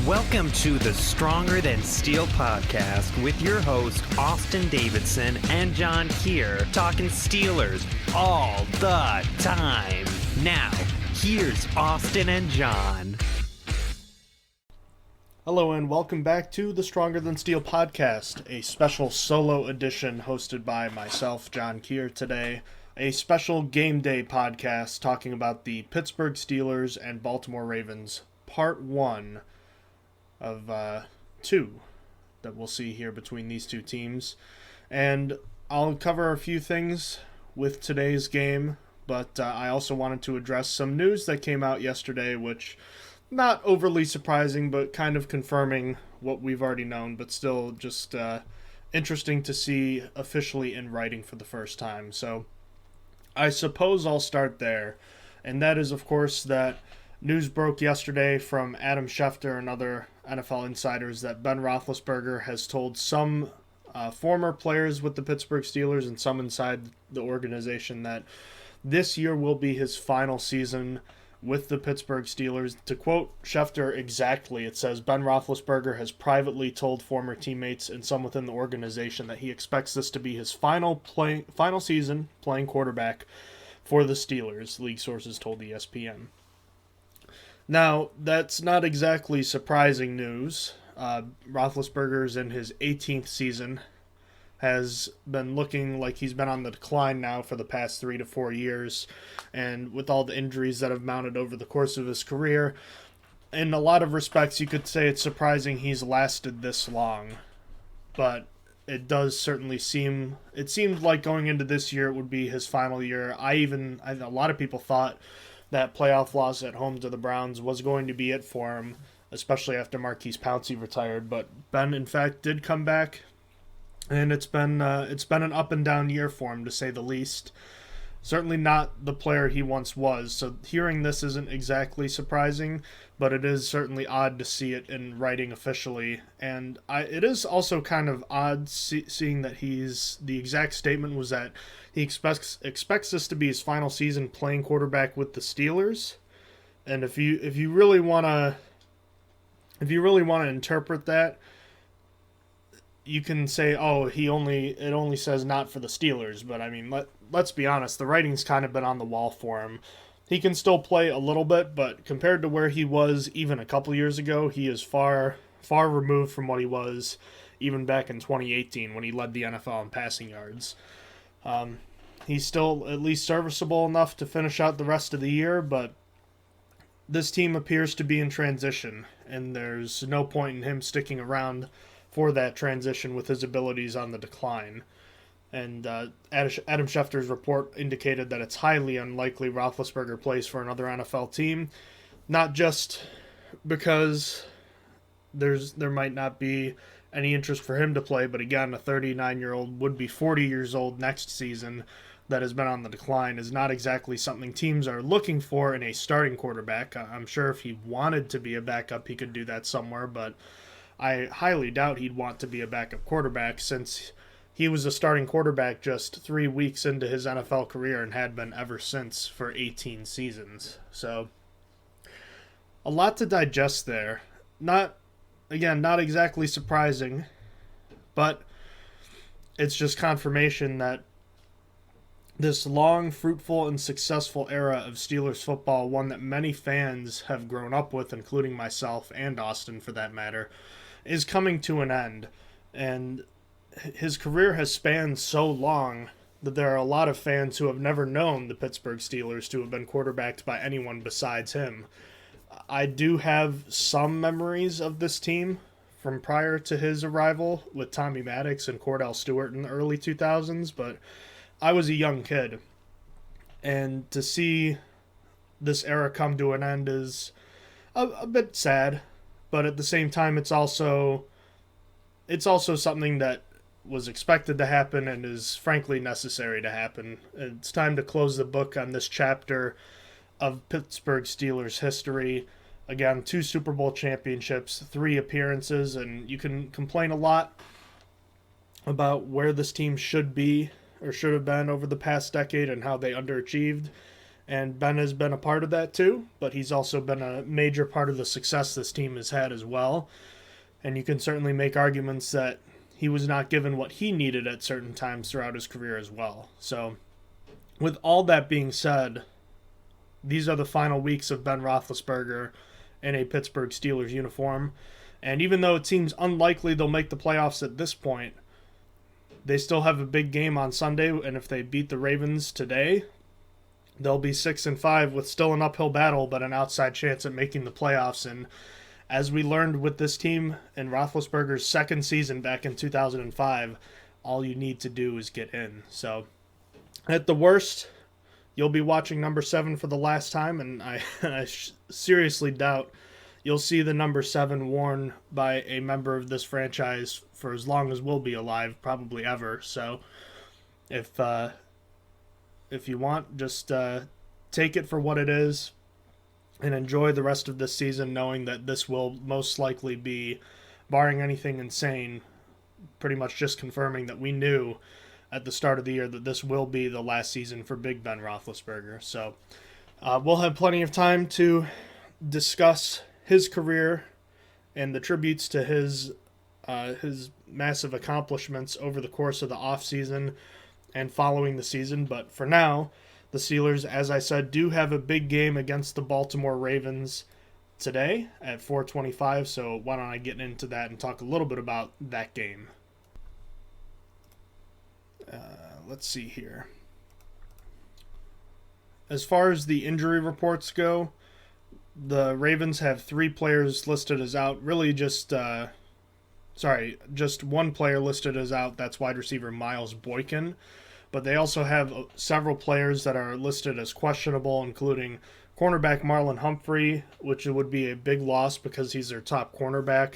Welcome to the Stronger Than Steel podcast with your host, Austin Davidson and John Keir, talking Steelers all the time. Now, here's Austin and John. Hello and welcome back to the Stronger Than Steel podcast, a special solo edition hosted by myself, John Keir, today. A special game day podcast talking about the Pittsburgh Steelers and Baltimore Ravens, part 1 of 2 that we'll see here between these two teams. And I'll cover a few things with today's game, but I also wanted to address some news that came out yesterday, which not overly surprising, but kind of confirming what we've already known, but still just interesting to see officially in writing for the first time. So I suppose I'll start there. And that is, of course, that news broke yesterday from Adam Schefter and other NFL insiders that Ben Roethlisberger has told some former players with the Pittsburgh Steelers and some inside the organization that this year will be his final season with the Pittsburgh Steelers. To quote Schefter exactly, it says, Ben Roethlisberger has privately told former teammates and some within the organization that he expects this to be his final season playing quarterback for the Steelers, league sources told ESPN. Now, that's not exactly surprising news. Roethlisberger's in his 18th season, has been looking like he's been on the decline now for the past 3 to 4 years, and with all the injuries that have mounted over the course of his career, in a lot of respects you could say it's surprising he's lasted this long, but it does certainly seemed like going into this year it would be his final year. A lot of people thought that playoff loss at home to the Browns was going to be it for him, especially after Marquise Pouncey retired, but Ben in fact did come back. And it's been an up and down year for him, to say the least. Certainly not the player he once was. So hearing this isn't exactly surprising, but it is certainly odd to see it in writing officially. And it is also kind of odd seeing that the exact statement was that he expects this to be his final season playing quarterback with the Steelers. And if you really want to interpret that, you can say, oh, it only says not for the Steelers, but I mean, let's be honest, the writing's kind of been on the wall for him. He can still play a little bit, but compared to where he was even a couple years ago, he is far, far removed from what he was even back in 2018 when he led the NFL in passing yards. He's still at least serviceable enough to finish out the rest of the year, but this team appears to be in transition, and there's no point in him sticking around for that transition with his abilities on the decline. And Adam Schefter's report indicated that it's highly unlikely Roethlisberger plays for another NFL team, not just because there might not be any interest for him to play, but again, a 39-year-old would be 40 years old next season that has been on the decline is not exactly something teams are looking for in a starting quarterback. I'm sure if he wanted to be a backup, he could do that somewhere, but I highly doubt he'd want to be a backup quarterback since he was a starting quarterback just 3 weeks into his NFL career and had been ever since for 18 seasons. So, a lot to digest there. Not exactly surprising, but it's just confirmation that this long, fruitful, and successful era of Steelers football, one that many fans have grown up with, including myself and Austin for that matter, is coming to an end. And his career has spanned so long that there are a lot of fans who have never known the Pittsburgh Steelers to have been quarterbacked by anyone besides him. I do have some memories of this team from prior to his arrival with Tommy Maddox and Cordell Stewart in the early 2000s, but I was a young kid. And to see this era come to an end is a bit sad. But at the same time, it's also something that was expected to happen and is frankly necessary to happen. It's time to close the book on this chapter of Pittsburgh Steelers history. Again, 2 Super Bowl championships, 3 appearances, and you can complain a lot about where this team should be or should have been over the past decade and how they underachieved. And Ben has been a part of that too, but he's also been a major part of the success this team has had as well. And you can certainly make arguments that he was not given what he needed at certain times throughout his career as well. So, with all that being said, these are the final weeks of Ben Roethlisberger in a Pittsburgh Steelers uniform. And even though it seems unlikely they'll make the playoffs at this point, they still have a big game on Sunday, and if they beat the Ravens today, they'll be 6-5 with still an uphill battle, but an outside chance at making the playoffs. And as we learned with this team in Roethlisberger's second season back in 2005, all you need to do is get in. So, at the worst, you'll be watching number 7 for the last time, and I seriously doubt you'll see the number 7 worn by a member of this franchise for as long as we'll be alive, probably ever. So, if you want, just take it for what it is and enjoy the rest of this season, knowing that this will most likely be, barring anything insane, pretty much just confirming that we knew at the start of the year that this will be the last season for Big Ben Roethlisberger. So we'll have plenty of time to discuss his career and the tributes to his massive accomplishments over the course of the offseason and following the season. But for now, the Steelers, as I said, do have a big game against the Baltimore Ravens today at 4:25. So why don't I get into that and talk a little bit about that game? Let's see here. As far as the injury reports go, the Ravens have 3 players listed as out. Really just one player listed as out. That's wide receiver Miles Boykin. But they also have several players that are listed as questionable, including cornerback Marlon Humphrey, which would be a big loss because he's their top cornerback.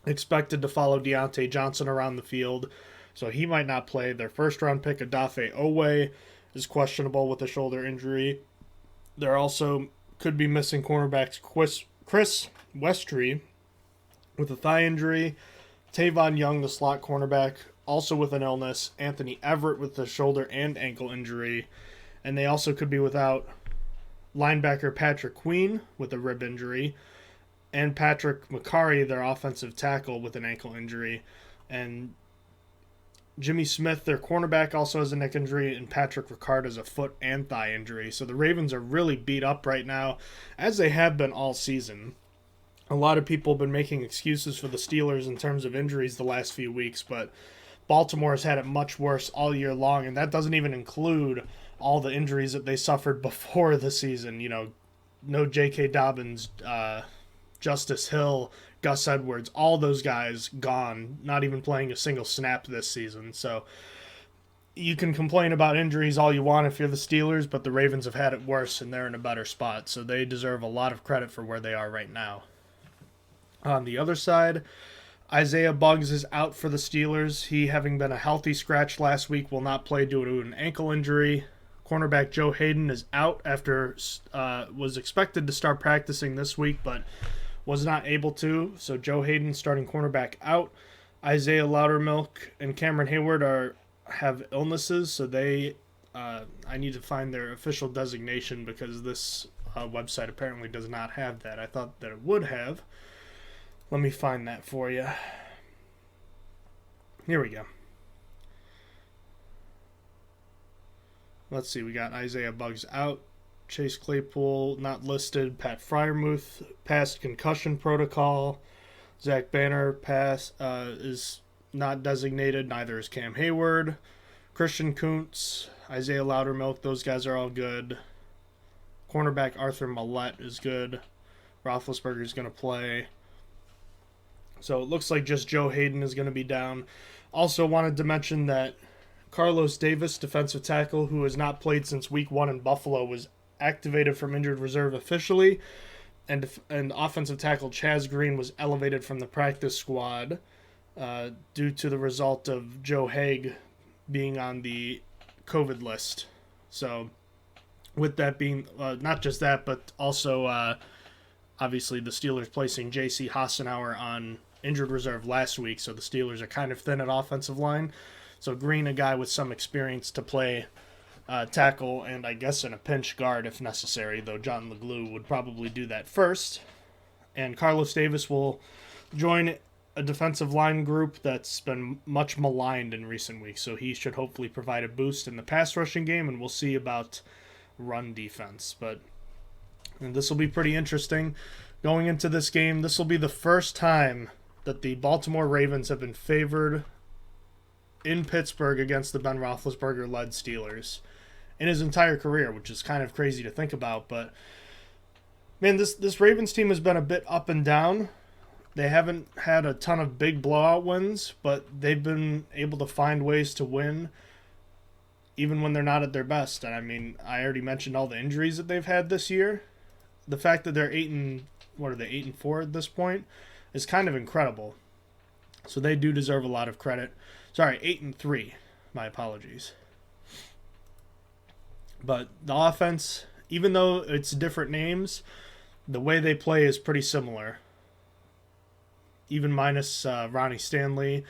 Expected to follow Diante Johnson around the field, so he might not play. Their first-round pick, Odafe Oweh, is questionable with a shoulder injury. There also could be missing cornerbacks Chris Westry with a thigh injury, Tavon Young, the slot cornerback, also with an illness, Anthony Everett with the shoulder and ankle injury, and they also could be without linebacker Patrick Queen with a rib injury, and Patrick McCarry, their offensive tackle, with an ankle injury, and Jimmy Smith, their cornerback, also has a neck injury, and Patrick Ricard has a foot and thigh injury. So the Ravens are really beat up right now, as they have been all season. A lot of people have been making excuses for the Steelers in terms of injuries the last few weeks, but Baltimore has had it much worse all year long, and that doesn't even include all the injuries that they suffered before the season. You know, no J.K. Dobbins, Justice Hill, Gus Edwards, all those guys gone, not even playing a single snap this season. So you can complain about injuries all you want if you're the Steelers, but the Ravens have had it worse, and they're in a better spot, so they deserve a lot of credit for where they are right now. On the other side, Isaiah Buggs is out for the Steelers. He, having been a healthy scratch last week, will not play due to an ankle injury. Cornerback Joe Hayden is out after was expected to start practicing this week, but was not able to. So Joe Hayden, starting cornerback, out. Isaiah Loudermilk and Cameron Hayward have illnesses, so I need to find their official designation because this website apparently does not have that. I thought that it would have. Let me find that for you. Here we go. Let's see, we got Isaiah Buggs out. Chase Claypool not listed. Pat Freiermuth passed concussion protocol. Zach Banner is not designated. Neither is Cam Hayward. Christian Kuntz, Isaiah Loudermilk, those guys are all good. Cornerback Arthur Millette is good. Roethlisberger is going to play. So it looks like just Joe Hayden is going to be down. Also wanted to mention that Carlos Davis, defensive tackle, who has not played since week 1 in Buffalo, was activated from injured reserve officially, and offensive tackle Chaz Green was elevated from the practice squad due to the result of Joe Haig being on the COVID list. So with that being, not just that, but also obviously the Steelers placing J.C. Hassenauer on injured reserve last week, so the Steelers are kind of thin at offensive line. So Green, a guy with some experience to play tackle, and I guess in a pinch guard if necessary, though John LeGlue would probably do that first. And Carlos Davis will join a defensive line group that's been much maligned in recent weeks, so he should hopefully provide a boost in the pass rushing game, and we'll see about run defense. But this will be pretty interesting. Going into this game, this will be the first time that the Baltimore Ravens have been favored in Pittsburgh against the Ben Roethlisberger-led Steelers in his entire career, which is kind of crazy to think about. But, man, this Ravens team has been a bit up and down. They haven't had a ton of big blowout wins, but they've been able to find ways to win even when they're not at their best. And, I mean, I already mentioned all the injuries that they've had this year. The fact that they're 8-4 at this point is kind of incredible. So they do deserve a lot of credit. Sorry, 8-3. My apologies. But the offense, even though it's different names, the way they play is pretty similar. Even minus Ronnie Stanley.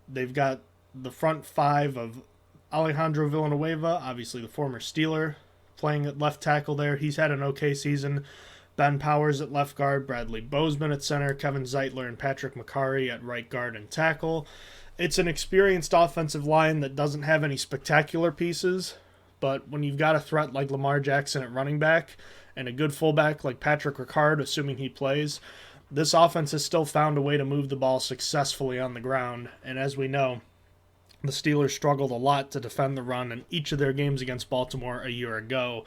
They've got the front five of Alejandro Villanueva, obviously the former Steeler, playing at left tackle there. He's had an okay season. Ben Powers at left guard, Bradley Bozeman at center, Kevin Zeitler and Patrick McCarry at right guard and tackle. It's an experienced offensive line that doesn't have any spectacular pieces, but when you've got a threat like Lamar Jackson at running back and a good fullback like Patrick Ricard, assuming he plays, this offense has still found a way to move the ball successfully on the ground. And as we know, the Steelers struggled a lot to defend the run in each of their games against Baltimore a year ago.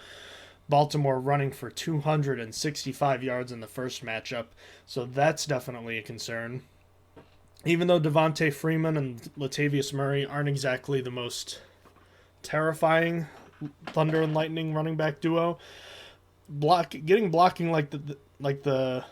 Baltimore running for 265 yards in the first matchup, so that's definitely a concern. Even though Devontae Freeman and Latavius Murray aren't exactly the most terrifying Thunder and Lightning running back duo, getting blocking like the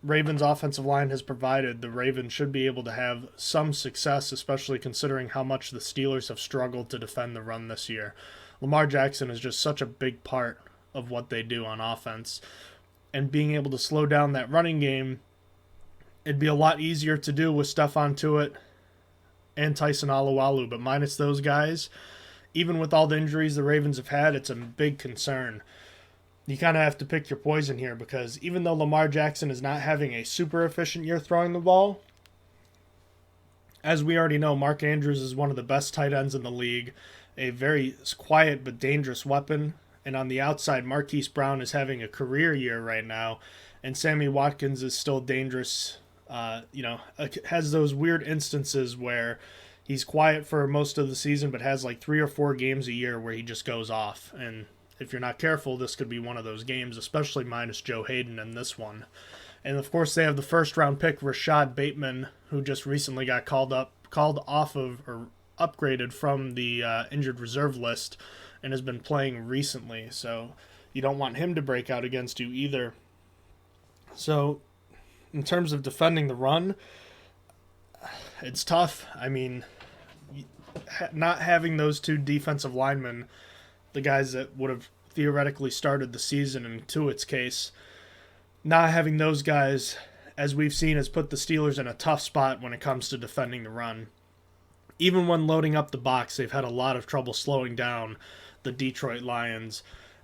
Ravens offensive line has provided, the Ravens should be able to have some success, especially considering how much the Steelers have struggled to defend the run this year. Lamar Jackson is just such a big part of what they do on offense. And being able to slow down that running game, it'd be a lot easier to do with Stephon Tuitt and Tyson Alualu. But minus those guys, even with all the injuries the Ravens have had, it's a big concern. You kind of have to pick your poison here, because even though Lamar Jackson is not having a super efficient year throwing the ball, as we already know, Mark Andrews is one of the best tight ends in the league, a very quiet but dangerous weapon. And on the outside, Marquise Brown is having a career year right now, and Sammy Watkins is still dangerous. Has those weird instances where he's quiet for most of the season, but has like 3 or 4 games a year where he just goes off. And if you're not careful, this could be one of those games, especially minus Joe Hayden in this one. And of course, they have the first-round pick Rashad Bateman, who just recently got upgraded from the injured reserve list and has been playing recently. So you don't want him to break out against you either. So in terms of defending the run, it's tough. I mean, not having those two defensive linemen, the guys that would have theoretically started the season in Tuitt's case, not having those guys, as we've seen, has put the Steelers in a tough spot when it comes to defending the run. Even when loading up the box, they've had a lot of trouble slowing down the Detroit Lions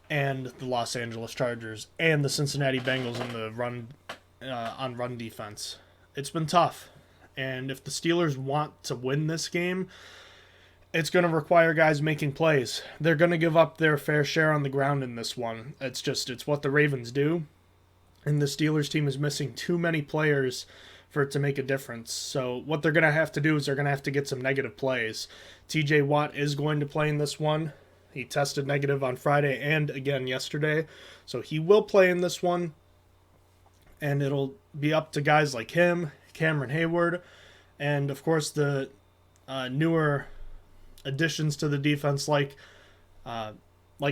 and the Los Angeles Chargers and the Cincinnati Bengals in the run defense. It's been tough. And if the Steelers want to win this game, it's going to require guys making plays. They're going to give up their fair share on the ground in this one. It's what the Ravens do. And the Steelers team is missing too many players for it to make a difference. So what they're going to have to do is they're going to have to get some negative plays. TJ Watt is going to play in this one. He tested negative on Friday and again yesterday. So he will play in this one. And it'll be up to guys like him, Cameron Hayward, and of course the newer additions to the defense like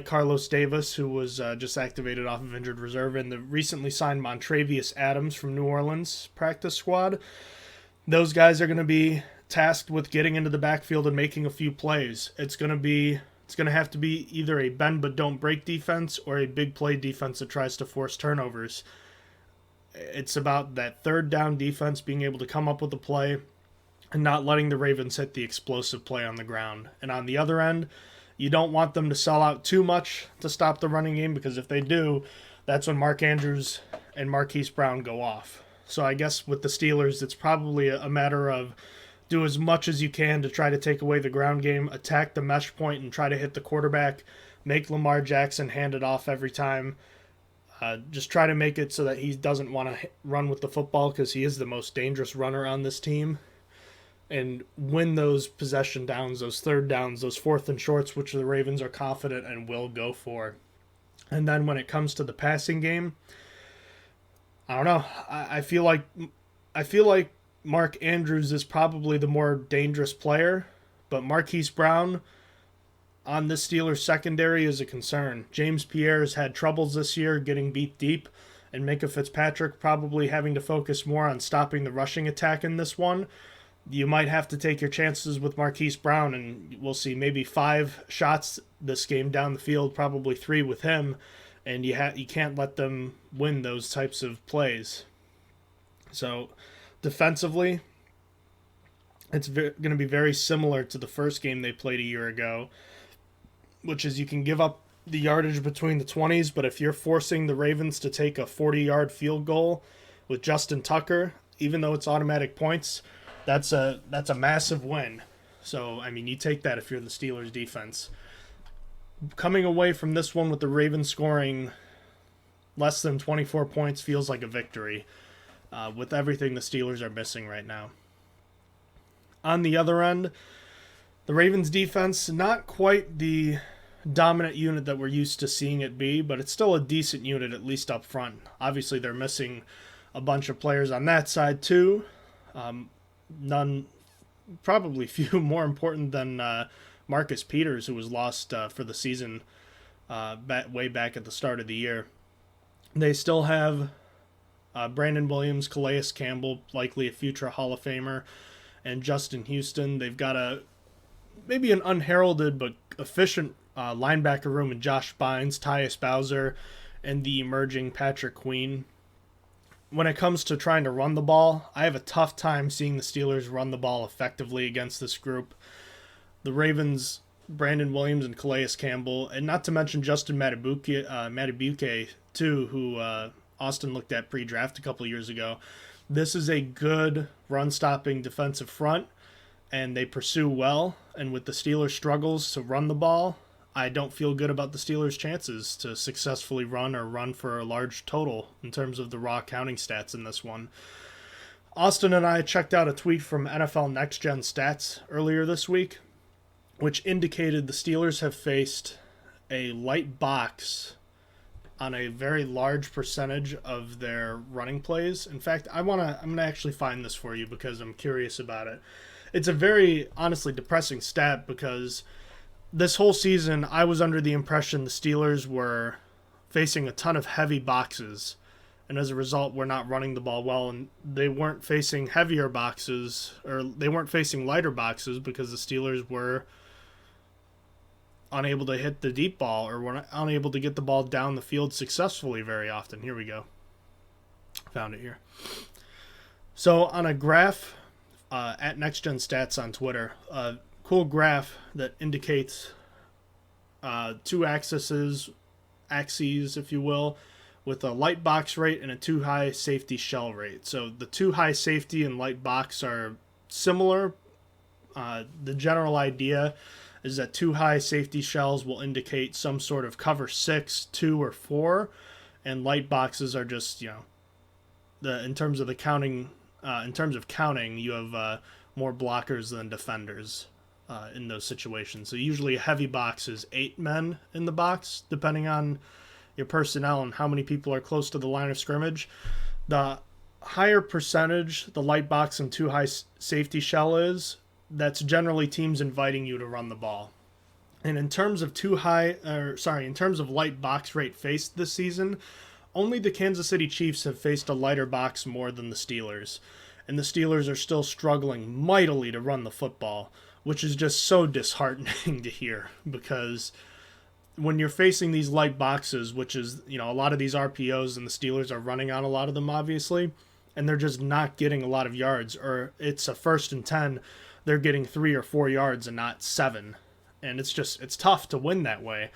Carlos Davis, who was just activated off of injured reserve, and the recently signed Montravius Adams from New Orleans practice squad. Those guys are going to be tasked with getting into the backfield and making a few plays. It's going to have to be either a bend but don't break defense or a big play defense that tries to force turnovers. It's about that third down defense being able to come up with a play and not letting the Ravens hit the explosive play on the ground. And on the other end, You don't want them to sell out too much to stop the running game, because if they do, that's when Mark Andrews and Marquise Brown go off. So I guess with the Steelers, it's probably a matter of do as much as you can to try to take away the ground game, attack the mesh point and try to hit the quarterback, make Lamar Jackson hand it off every time. Just try to make it so that he doesn't want to run with the football, because he is the most dangerous runner on this team. And win those possession downs, those third downs, those fourth and shorts, which the Ravens are confident and will go for. And then when it comes to the passing game, I don't know. I feel like Mark Andrews is probably the more dangerous player, but Marquise Brown on this Steelers secondary is a concern. James Pierre's had troubles this year getting beat deep, and Minka Fitzpatrick probably having to focus more on stopping the rushing attack in this one. You might have to take your chances with Marquise Brown, and we'll see maybe 5 shots this game down the field, probably 3 with him, and you can't let them win those types of plays. So defensively, it's going to be very similar to the first game they played a year ago, which is you can give up the yardage between the 20s, but if you're forcing the Ravens to take a 40-yard field goal with Justin Tucker, even though it's automatic points, that's a massive win. So, I mean, you take that if you're the Steelers defense. Coming away from this one with the Ravens scoring less than 24 points feels like a victory, with everything the Steelers are missing right now. On the other end, the Ravens defense, not quite the dominant unit that we're used to seeing it be, but it's still a decent unit, at least up front. Obviously, they're missing a bunch of players on that side, too. Probably few more important than Marcus Peters, who was lost for the season way back at the start of the year. They still have Brandon Williams, Calais Campbell, likely a future Hall of Famer, and Justin Houston. They've got maybe an unheralded but efficient linebacker room in Josh Bynes, Tyus Bowser, and the emerging Patrick Queen. When it comes to trying to run the ball, I have a tough time seeing the Steelers run the ball effectively against this group. The Ravens, Brandon Williams and Calais Campbell, and not to mention Justin Matabuke too, who Austin looked at pre-draft a couple years ago. This is a good run-stopping defensive front, and they pursue well. And with the Steelers' struggles to run the ball, I don't feel good about the Steelers' chances to successfully run for a large total in terms of the raw counting stats in this one. Austin and I checked out a tweet from NFL Next Gen Stats earlier this week, which indicated the Steelers have faced a light box on a very large percentage of their running plays. In fact, I'm gonna actually find this for you because I'm curious about it. It's a very, honestly, depressing stat because this whole season I was under the impression the Steelers were facing a ton of heavy boxes, and as a result we're not running the ball well, and they weren't facing heavier boxes, or they weren't facing lighter boxes because the Steelers were unable to hit the deep ball, or were unable to get the ball down the field successfully very often. Here we go. Found it here. So on a graph at NextGen Stats on Twitter, a cool graph that indicates 2 axes, if you will, with a light box rate and a 2 high safety shell rate. So the 2 high safety and light box are similar. The general idea is that 2 high safety shells will indicate some sort of cover 6, 2, or 4, and light boxes are just, in terms of counting, you have more blockers than defenders in those situations. So usually a heavy box is 8 men in the box, depending on your personnel and how many people are close to the line of scrimmage. The higher percentage the light box and 2 high safety shell is, that's generally teams inviting you to run the ball. And in terms of in terms of light box rate faced this season, only the Kansas City Chiefs have faced a lighter box more than the Steelers. And the Steelers are still struggling mightily to run the football, which is just so disheartening to hear, because when you're facing these light boxes, which is, a lot of these RPOs, and the Steelers are running on a lot of them, obviously, and they're just not getting a lot of yards, or it's a 1st and 10, they're getting 3 or 4 yards and not 7. And it's tough to win that way.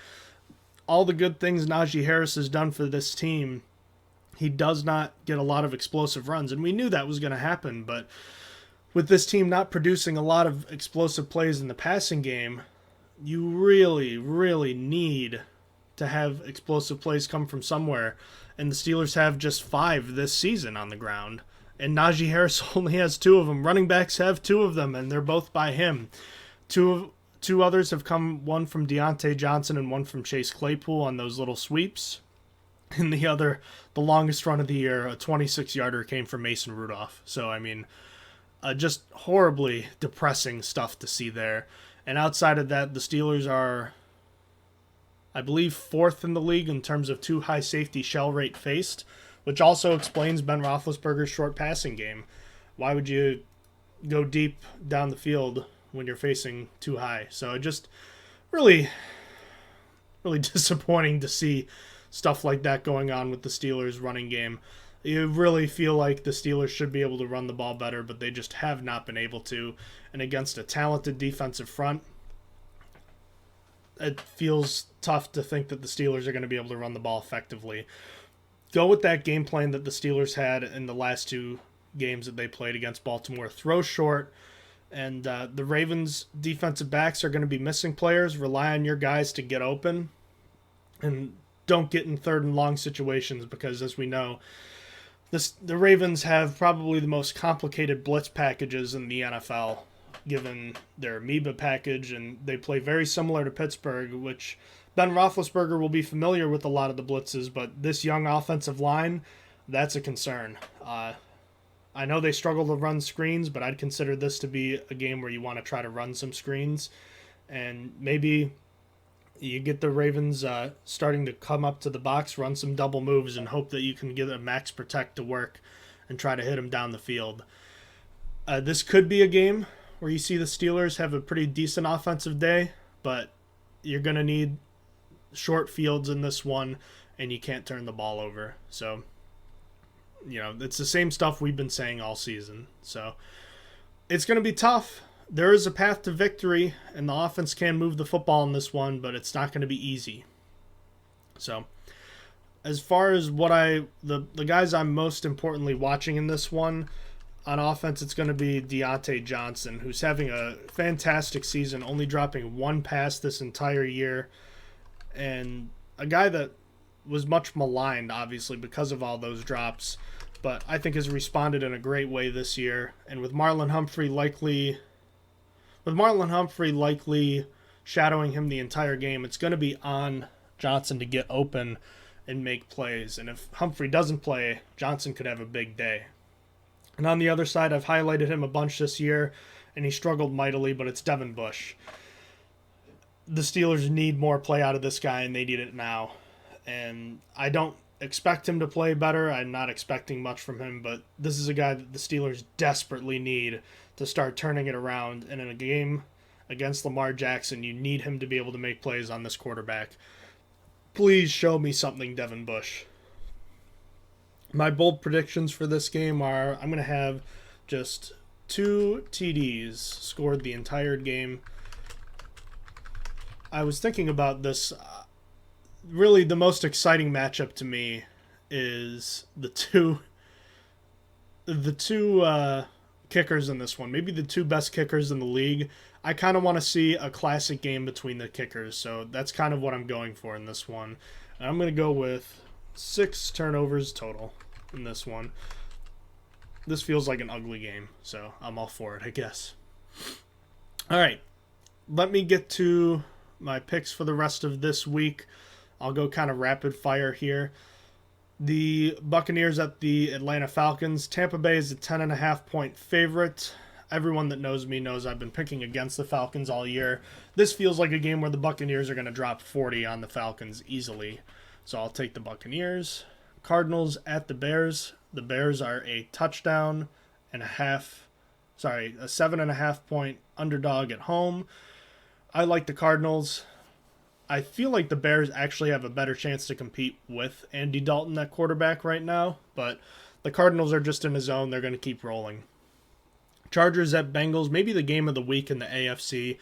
All the good things Najee Harris has done for this team, he does not get a lot of explosive runs. And we knew that was going to happen, but with this team not producing a lot of explosive plays in the passing game, you really, really need to have explosive plays come from somewhere. And the Steelers have just 5 this season on the ground. And Najee Harris only has 2 of them. Running backs have 2 of them, and they're both by him. Two others have come, one from Diante Johnson and one from Chase Claypool on those little sweeps. And the longest run of the year, a 26-yarder, came from Mason Rudolph. So, I mean, just horribly depressing stuff to see there. And outside of that, the Steelers are, I believe, 4th in the league in terms of too high safety shell rate faced, which also explains Ben Roethlisberger's short passing game. Why would you go deep down the field when you're facing too high? So just really, really disappointing to see stuff like that going on with the Steelers' running game. You really feel like the Steelers should be able to run the ball better, but they just have not been able to. And against a talented defensive front, it feels tough to think that the Steelers are going to be able to run the ball effectively. Go with that game plan that the Steelers had in the last 2 games that they played against Baltimore. Throw short, and the Ravens' defensive backs are going to be missing players. Rely on your guys to get open, and don't get in 3rd and long situations because, as we know, the Ravens have probably the most complicated blitz packages in the NFL, given their amoeba package, and they play very similar to Pittsburgh, which Ben Roethlisberger will be familiar with a lot of the blitzes, but this young offensive line, that's a concern. I know they struggle to run screens, but I'd consider this to be a game where you want to try to run some screens, and maybe you get the Ravens starting to come up to the box, run some double moves, and hope that you can get a max protect to work and try to hit them down the field. This could be a game where you see the Steelers have a pretty decent offensive day, but you're going to need short fields in this one, and you can't turn the ball over. So, it's the same stuff we've been saying all season. So, it's going to be tough. There is a path to victory, and the offense can move the football in this one, but it's not going to be easy. So, as far as the guys I'm most importantly watching in this one, on offense, it's going to be Diante Johnson, who's having a fantastic season, only dropping 1 pass this entire year, and a guy that was much maligned, obviously, because of all those drops, but I think has responded in a great way this year. And with Marlon Humphrey likely shadowing him the entire game, it's going to be on Johnson to get open and make plays. And if Humphrey doesn't play, Johnson could have a big day. And on the other side, I've highlighted him a bunch this year, and he struggled mightily, but it's Devin Bush. The Steelers need more play out of this guy, and they need it now. And I don't expect him to play better. I'm not expecting much from him, but this is a guy that the Steelers desperately need to start turning it around. And in a game against Lamar Jackson, you need him to be able to make plays on this quarterback. Please show me something, Devin Bush. My bold predictions for this game are I'm going to have just 2 TDs scored the entire game. I was thinking about this. Really, the most exciting matchup to me is the two kickers in this one. Maybe the 2 best kickers in the league. I kind of want to see a classic game between the kickers, so that's kind of what I'm going for in this one. And I'm going to go with 6 turnovers total in this one. This feels like an ugly game, so I'm all for it, I guess. All right, let me get to my picks for the rest of this week. I'll go kind of rapid fire here. The Buccaneers at the Atlanta Falcons. Tampa Bay is a 10.5-point favorite. Everyone that knows me knows I've been picking against the Falcons all year. This feels like a game where the Buccaneers are going to drop 40 on the Falcons easily. So I'll take the Buccaneers. Cardinals at the Bears. The Bears are a 7.5-point underdog at home. I like the Cardinals. I feel like the Bears actually have a better chance to compete with Andy Dalton at quarterback right now, but the Cardinals are just in a zone. They're going to keep rolling. Chargers at Bengals, maybe the game of the week in the AFC.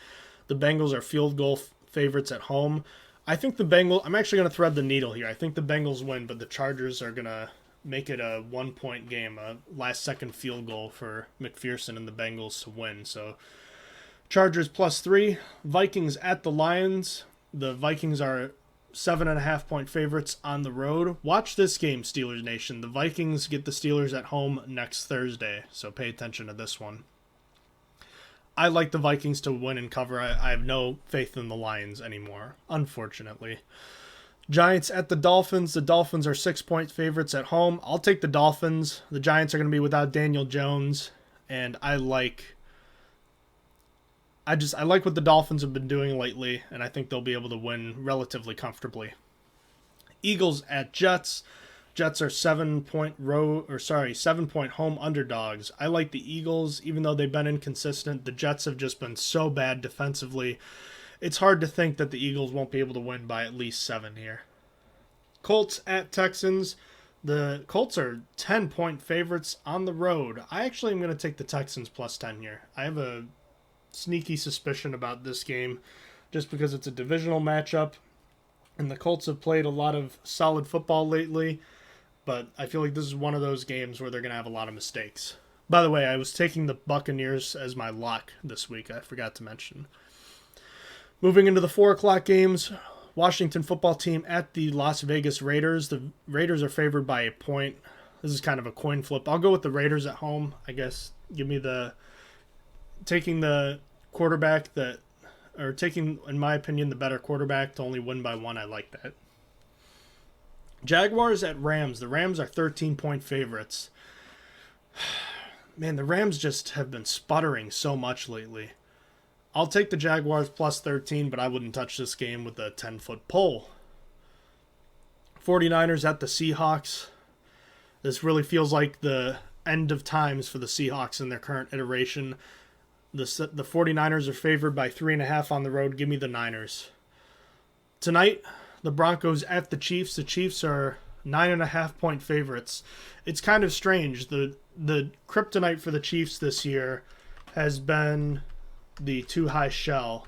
The Bengals are field goal favorites at home. I think the Bengals, I'm actually going to thread the needle here. I think the Bengals win, but the Chargers are going to make it a 1-point game, a last-second field goal for McPherson and the Bengals to win. So Chargers +3. Vikings at the Lions. The Vikings are 7.5-point favorites on the road. Watch this game, Steelers Nation. The Vikings get the Steelers at home next Thursday, so pay attention to this one. I like the Vikings to win and cover. I have no faith in the Lions anymore, unfortunately. Giants at the Dolphins. The Dolphins are 6-point favorites at home. I'll take the Dolphins. The Giants are going to be without Daniel Jones, and I like what the Dolphins have been doing lately, and I think they'll be able to win relatively comfortably. Eagles at Jets. Jets are 7-point home underdogs. I like the Eagles, even though they've been inconsistent. The Jets have just been so bad defensively. It's hard to think that the Eagles won't be able to win by at least 7 here. Colts at Texans. The Colts are 10-point favorites on the road. I actually am going to take the Texans +10 here. I have a sneaky suspicion about this game just because it's a divisional matchup, and the Colts have played a lot of solid football lately, but I feel like this is one of those games where they're going to have a lot of mistakes. By the way, I was taking the Buccaneers as my lock this week. I forgot to mention. Moving into the 4 o'clock games, Washington football team at the Las Vegas Raiders. The Raiders are favored by a point. This is kind of a coin flip. I'll go with the Raiders at home, I guess. Give me taking the quarterback taking, in my opinion, the better quarterback to only win by 1. I like that. Jaguars at Rams. The Rams are 13-point favorites. Man, the Rams just have been sputtering so much lately. I'll take the Jaguars +13, but I wouldn't touch this game with a 10-foot pole. 49ers at the Seahawks. This really feels like the end of times for the Seahawks in their current iteration. The 49ers are favored by 3.5 on the road. Give me the Niners. Tonight, the Broncos at the Chiefs. The Chiefs are 9.5-point favorites. It's kind of strange. The kryptonite for the Chiefs this year has been the too high shell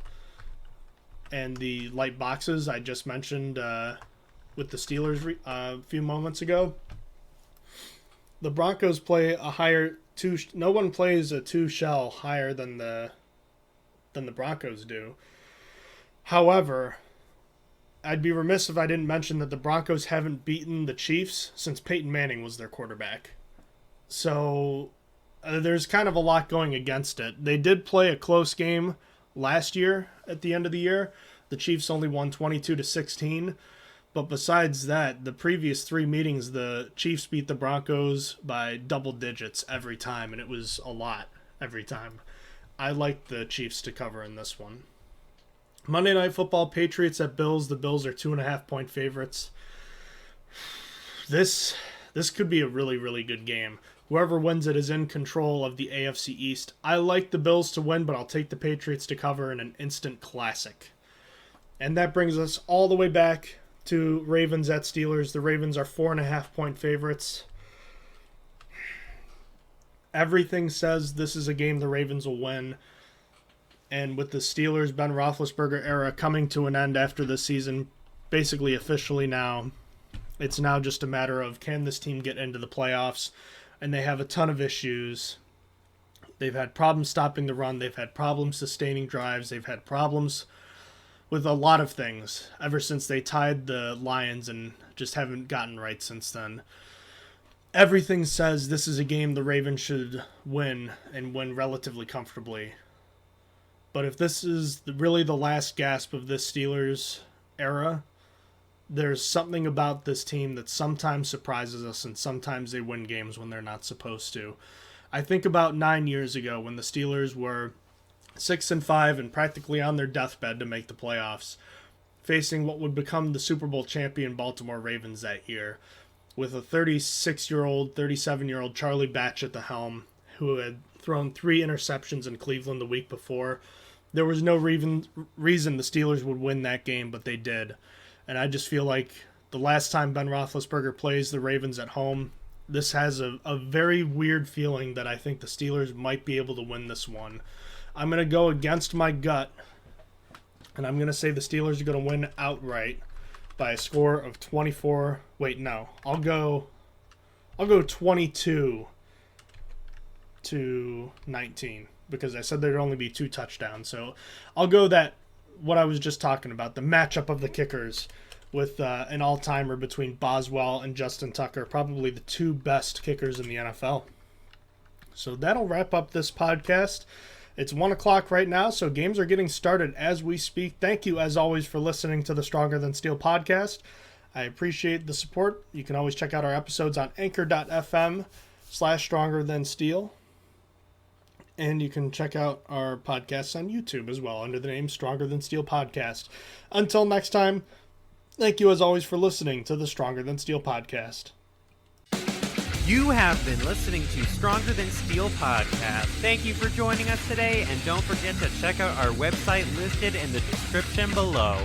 and the light boxes I just mentioned with the Steelers a few moments ago. The Broncos play a higher no one plays a 2 shell higher than the Broncos do. However, I'd be remiss if I didn't mention that the Broncos haven't beaten the Chiefs since Peyton Manning was their quarterback. So there's kind of a lot going against it. They did play a close game last year at the end of the year. The Chiefs only won 22-16. But besides that, the previous 3 meetings, the Chiefs beat the Broncos by double digits every time, and it was a lot every time. I like the Chiefs to cover in this one. Monday Night Football, Patriots at Bills. The Bills are 2.5-point favorites. This could be a really, really good game. Whoever wins it is in control of the AFC East. I like the Bills to win, but I'll take the Patriots to cover in an instant classic. And that brings us all the way back to Ravens at Steelers. The Ravens are 4.5-point favorites. Everything says this is a game the Ravens will win. And with the Steelers' Ben Roethlisberger era coming to an end after this season, basically officially now, it's now just a matter of can this team get into the playoffs? And they have a ton of issues. They've had problems stopping the run. They've had problems sustaining drives. They've had problems with a lot of things ever since they tied the Lions and just haven't gotten right since then. Everything says this is a game the Ravens should win and win relatively comfortably. But if this is really the last gasp of this Steelers era, there's something about this team that sometimes surprises us and sometimes they win games when they're not supposed to. I think about 9 years ago when the Steelers were 6-5 and practically on their deathbed to make the playoffs, facing what would become the Super Bowl champion Baltimore Ravens that year, with a 36-year-old, 37-year-old Charlie Batch at the helm, who had thrown 3 interceptions in Cleveland the week before. There was no reason the Steelers would win that game, but they did. And I just feel like the last time Ben Roethlisberger plays the Ravens at home, this has a very weird feeling that I think the Steelers might be able to win this one. I'm going to go against my gut And I'm going to say the Steelers are going to win outright by a score of 24. Wait, no. I'll go 22-19 because I said there'd only be 2 touchdowns. So I'll go that what I was just talking about, the matchup of the kickers with an all-timer between Boswell and Justin Tucker, probably the 2 best kickers in the NFL. So that'll wrap up this podcast. It's 1 o'clock right now, so games are getting started as we speak. Thank you, as always, for listening to the Stronger Than Steel podcast. I appreciate the support. You can always check out our episodes on anchor.fm/StrongerThanSteel. And you can check out our podcasts on YouTube as well under the name Stronger Than Steel Podcast. Until next time, thank you, as always, for listening to the Stronger Than Steel podcast. You have been listening to Stronger Than Steel podcast. Thank you for joining us today, and don't forget to check out our website listed in the description below.